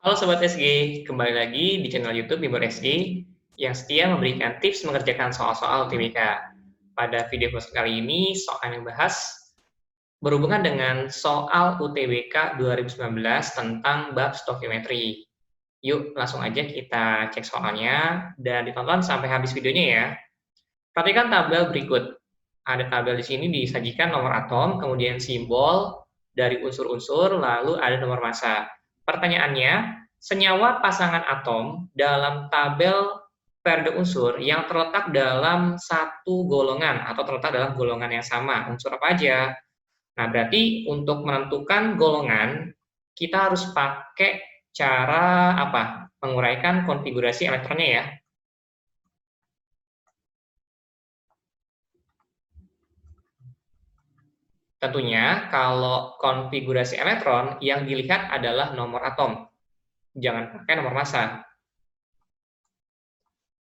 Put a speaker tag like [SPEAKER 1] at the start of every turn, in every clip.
[SPEAKER 1] Halo Sobat SG, kembali lagi di channel YouTube Bimor SG yang setia memberikan tips mengerjakan soal-soal UTBK. Pada video kali ini, soal yang bahas berhubungan dengan soal UTBK 2019 tentang bab stokiometri. Yuk, langsung aja kita cek soalnya dan ditonton sampai habis videonya ya. Perhatikan tabel berikut. Ada tabel di sini disajikan nomor atom, kemudian simbol dari unsur-unsur, lalu ada nomor massa. Pertanyaannya, senyawa pasangan atom dalam tabel periode unsur yang terletak dalam satu golongan atau terletak dalam golongan yang sama, unsur apa aja? Nah, berarti untuk menentukan golongan, kita harus pakai cara apa? Menguraikan konfigurasi elektronnya ya. Tentunya, kalau konfigurasi elektron, yang dilihat adalah nomor atom. Jangan pakai nomor massa.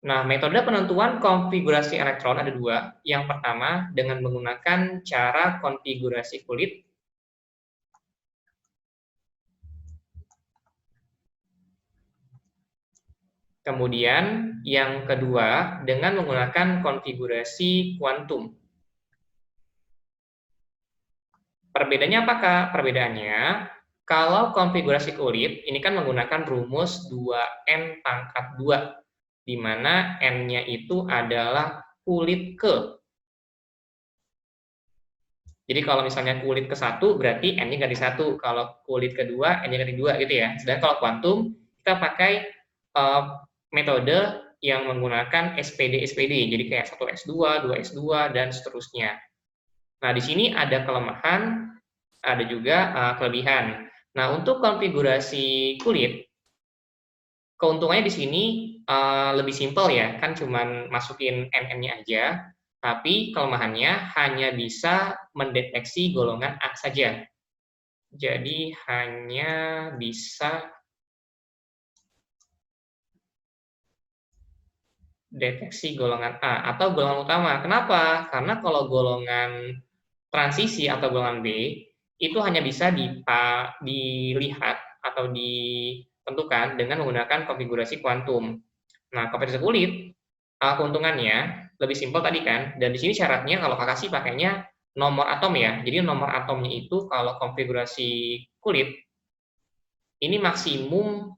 [SPEAKER 1] Nah, metode penentuan konfigurasi elektron ada dua. Yang pertama, dengan menggunakan cara konfigurasi kulit. Kemudian, yang kedua, dengan menggunakan konfigurasi kuantum. Perbedaannya apakah? Perbedaannya, kalau konfigurasi kulit, ini kan menggunakan rumus 2N pangkat 2, di mana N-nya itu adalah kulit ke. Jadi kalau misalnya kulit ke 1, berarti N-nya ganti 1. Kalau kulit kedua, N-nya ganti 2, gitu ya. Sedangkan kalau kuantum, kita pakai metode yang menggunakan SPD-SPD. Jadi kayak 1S2, 2S2, dan seterusnya. Nah, di sini ada kelemahan, ada juga kelebihan. Nah, untuk konfigurasi kulit, keuntungannya di sini lebih simpel ya, kan cuman masukin NN-nya aja, tapi kelemahannya hanya bisa mendeteksi golongan A saja. Jadi hanya bisa deteksi golongan A atau golongan utama. Kenapa? Karena kalau golongan transisi atau golongan B itu hanya bisa dilihat atau ditentukan dengan menggunakan konfigurasi kuantum. Nah, konfigurasi kulit, keuntungannya lebih simpel tadi kan, dan di sini syaratnya kalau kakak sih pakainya nomor atom ya. Jadi nomor atomnya itu kalau konfigurasi kulit, ini maksimum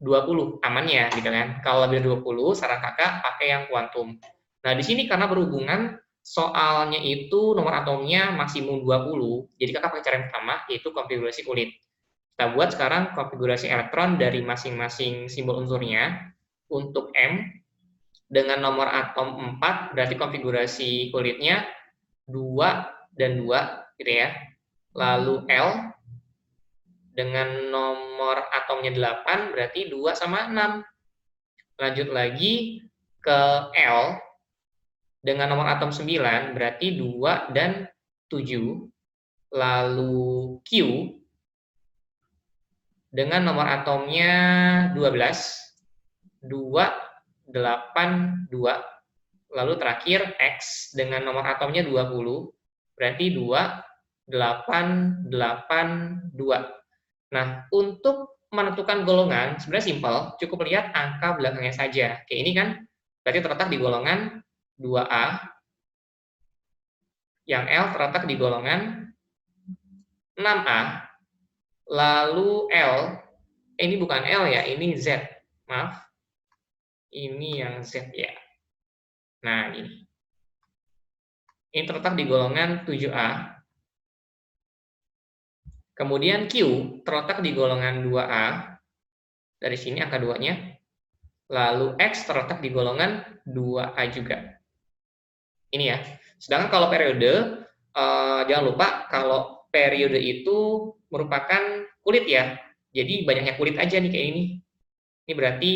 [SPEAKER 1] 20 amannya gitu kan. Kalau lebih dari 20, saran kakak pakai yang kuantum. Nah, di sini karena berhubungan soalnya itu nomor atomnya maksimum 20, jadi kakak pakai cara yang pertama, yaitu konfigurasi kulit. Kita buat sekarang konfigurasi elektron dari masing-masing simbol unsurnya. Untuk M, dengan nomor atom 4, berarti konfigurasi kulitnya 2 dan 2, gitu ya. Lalu L, dengan nomor atomnya 8, berarti 2 sama 6. Lanjut lagi ke L, dengan nomor atom 9, berarti 2 dan 7. Lalu Q, dengan nomor atomnya 12, 2, 8, 2. Lalu terakhir X, dengan nomor atomnya 20, berarti 2, 8, 8, 2. Nah, untuk menentukan golongan, sebenarnya simpel, cukup lihat angka belakangnya saja. Kayak ini kan, berarti terletak di golongan 2A, yang L terletak di golongan 6A, lalu L, ini bukan L ya, ini Z, maaf, ini yang Z ya. Nah, ini terletak di golongan 7A, kemudian Q terletak di golongan 2A, dari sini angka 2-nya, lalu X terletak di golongan 2A juga. Ini ya. Sedangkan kalau periode, jangan lupa kalau periode itu merupakan kulit ya. Jadi banyaknya kulit aja nih kayak ini. Ini berarti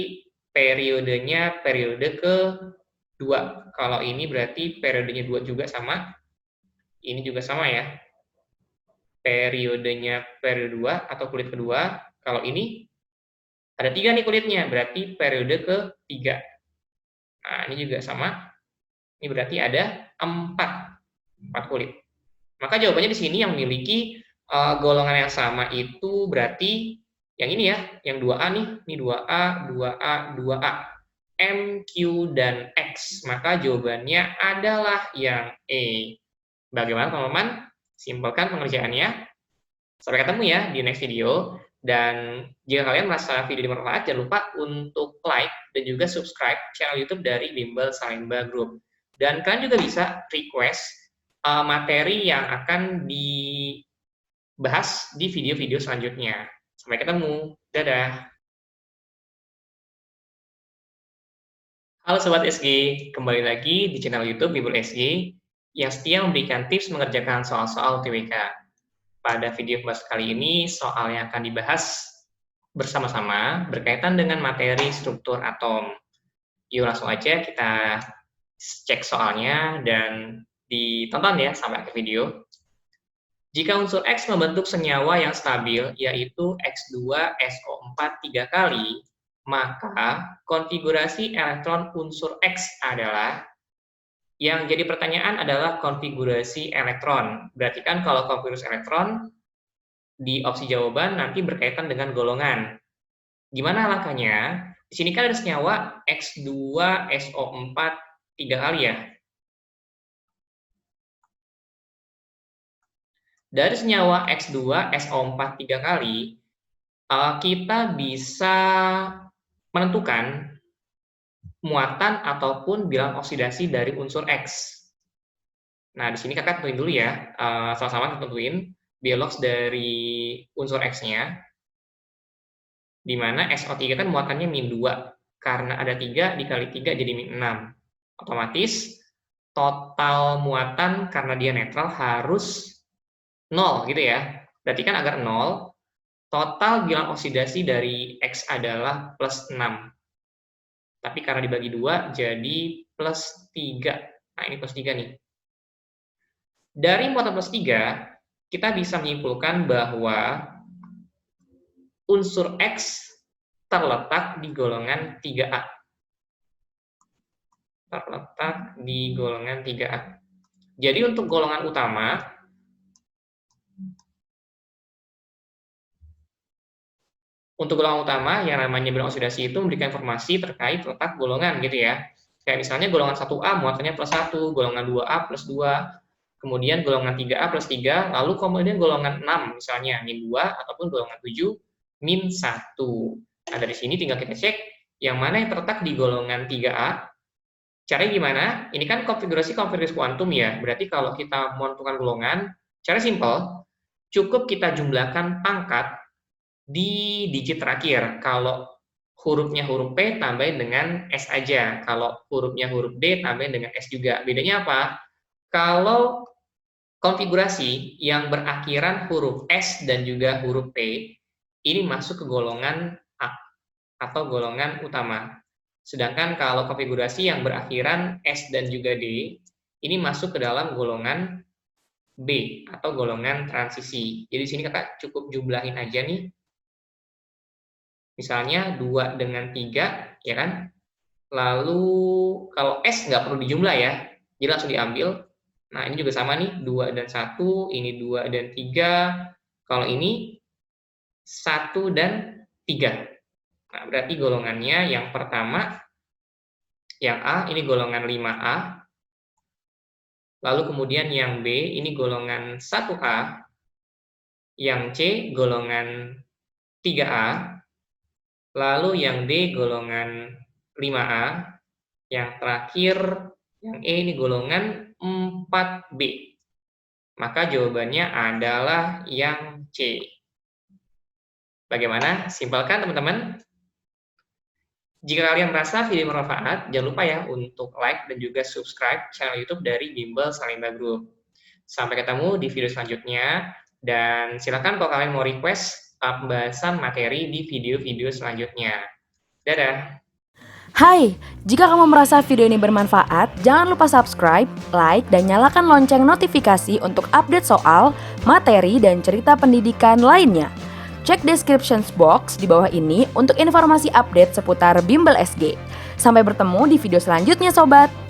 [SPEAKER 1] periodenya periode ke-2. Kalau ini berarti periodenya 2 juga sama. Ini juga sama ya. Periodenya periode 2 atau kulit kedua. Kalau ini ada 3 nih kulitnya, berarti periode ke-3. Nah, ini juga sama. Ini berarti ada 4 kulit. Maka jawabannya di sini yang memiliki golongan yang sama itu berarti Yang ini ya, yang 2A nih, ini 2A, 2A, 2A. M, Q, dan X. Maka jawabannya adalah yang E. Bagaimana teman-teman? Simpelkan pengerjaannya. Sampai ketemu ya di next video. Dan jika kalian merasa video ini bermanfaat, jangan lupa untuk like dan juga subscribe channel YouTube dari Bimbel Salemba Group. Dan kalian juga bisa request materi yang akan dibahas di video-video selanjutnya. Sampai ketemu. Dadah. Halo Sobat SG, kembali lagi di channel YouTube Bimbel SG yang setia memberikan tips mengerjakan soal-soal TWK. Pada video pembahasan kali ini, soal yang akan dibahas bersama-sama berkaitan dengan materi struktur atom. Yuk langsung aja kita cek soalnya dan ditonton ya sampai akhir video. Jika unsur X membentuk senyawa yang stabil, yaitu X2SO4 3 kali, maka konfigurasi elektron unsur X adalah, yang jadi pertanyaan adalah konfigurasi elektron. Berarti kan kalau konfigurasi elektron, di opsi jawaban nanti berkaitan dengan golongan. Gimana langkahnya? Di sini kan ada senyawa X2SO4 3 kali ya. Dari senyawa X2SO4 3 kali, kita bisa menentukan muatan ataupun bilangan oksidasi dari unsur X. Nah, di sini kakak tentuin dulu ya, sama-sama tentuin biologs dari unsur X-nya, di mana SO3 kan muatannya -2, karena ada 3 dikali 3 jadi -6. Otomatis total muatan karena dia netral harus 0 gitu ya. Berarti kan agar 0, total bilangan oksidasi dari X adalah +6. Tapi karena dibagi 2 jadi +3. Nah, ini +3 nih. Dari muatan +3, kita bisa menyimpulkan bahwa unsur X terletak di golongan 3A. Terletak di golongan 3A. Jadi untuk golongan utama, yang namanya bilangan oksidasi itu memberikan informasi terkait letak golongan gitu ya. Kayak misalnya golongan 1A muatannya +1, golongan 2A +2, kemudian golongan 3A +3, lalu kemudian golongan 6 misalnya -2 ataupun golongan 7 -1. Nah, dari sini tinggal kita cek yang mana yang terletak di golongan 3A. Caranya gimana? Ini kan konfigurasi kuantum ya. Berarti kalau kita menentukan golongan, cara simpel, cukup kita jumlahkan pangkat di digit terakhir. Kalau hurufnya huruf P tambahin dengan S aja. Kalau hurufnya huruf D tambahin dengan S juga. Bedanya apa? Kalau konfigurasi yang berakhiran huruf S dan juga huruf P, ini masuk ke golongan A atau golongan utama. Sedangkan kalau konfigurasi yang berakhiran S dan juga D, ini masuk ke dalam golongan B atau golongan transisi. Jadi di sini kakak cukup jumlahin aja nih. Misalnya 2 dengan 3, ya kan? Lalu kalau S nggak perlu dijumlah ya, jadi langsung diambil. Nah, ini juga sama nih, 2 dan 1, ini 2 dan 3. Kalau ini 1 dan 3. Nah, berarti golongannya yang pertama, yang A, ini golongan 5A. Lalu kemudian yang B, ini golongan 1A. Yang C, golongan 3A. Lalu yang D golongan 5A, yang terakhir yang E ini golongan 4B. Maka jawabannya adalah yang C. Bagaimana? Simpelkan teman-teman? Jika kalian merasa video bermanfaat, jangan lupa ya untuk like dan juga subscribe channel YouTube dari Bimbel Salemba Group. Sampai ketemu di video selanjutnya, dan silakan kalau kalian mau request pembahasan materi di video-video selanjutnya. Dadah!
[SPEAKER 2] Hai, jika kamu merasa video ini bermanfaat, jangan lupa subscribe, like, dan nyalakan lonceng notifikasi untuk update soal, materi, dan cerita pendidikan lainnya. Cek description box di bawah ini untuk informasi update seputar Bimbel SG. Sampai bertemu di video selanjutnya, Sobat!